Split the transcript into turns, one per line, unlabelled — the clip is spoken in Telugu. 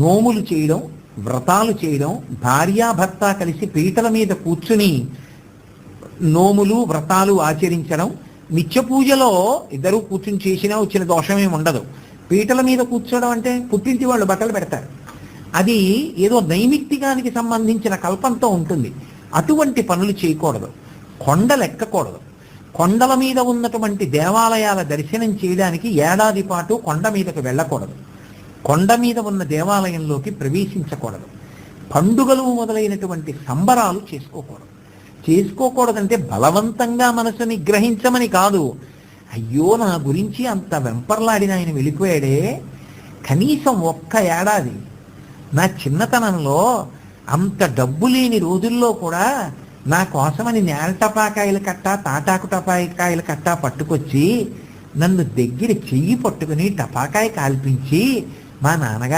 నోములు చేయడం, వ్రతాలు చేయడం, భార్యాభర్త కలిసి పీటల మీద కూర్చుని నోములు వ్రతాలు ఆచరించడం, నిత్య పూజలో ఇద్దరు కూర్చుని చేసినా వచ్చిన దోషమేమి ఉండదు. పీటల మీద కూర్చోవడం అంటే పుట్టింటి వాళ్ళు బట్టలు పెడతారు, అది ఏదో నైమిత్తికానికి సంబంధించిన కల్పంతో ఉంటుంది. అటువంటి పనులు చేయకూడదు. కొండలు ఎక్కకూడదు. కొండల మీద ఉన్నటువంటి దేవాలయాల దర్శనం చేయడానికి ఏడాది పాటు కొండ మీదకు వెళ్ళకూడదు. కొండ మీద ఉన్న దేవాలయంలోకి ప్రవేశించకూడదు. పండుగలు మొదలైనటువంటి సంబరాలు చేసుకోకూడదంటే బలవంతంగా మనసు నిగ్రహించమని కాదు. అయ్యో నా గురించి అంత వెంపర్లాడిన ఆయన వెళ్ళిపోయాడే, కనీసం ఒక్క ఏడాది నా చిన్నతనంలో అంత డబ్బు లేని రోజుల్లో కూడా నా కోసమని నేల టపాకాయలు కట్ట, తాటాకు టపాకాయలు కట్ట పట్టుకొచ్చి నన్ను దగ్గర చెయ్యి పట్టుకుని టపాకాయ కాల్పించి మా నాన్నగారు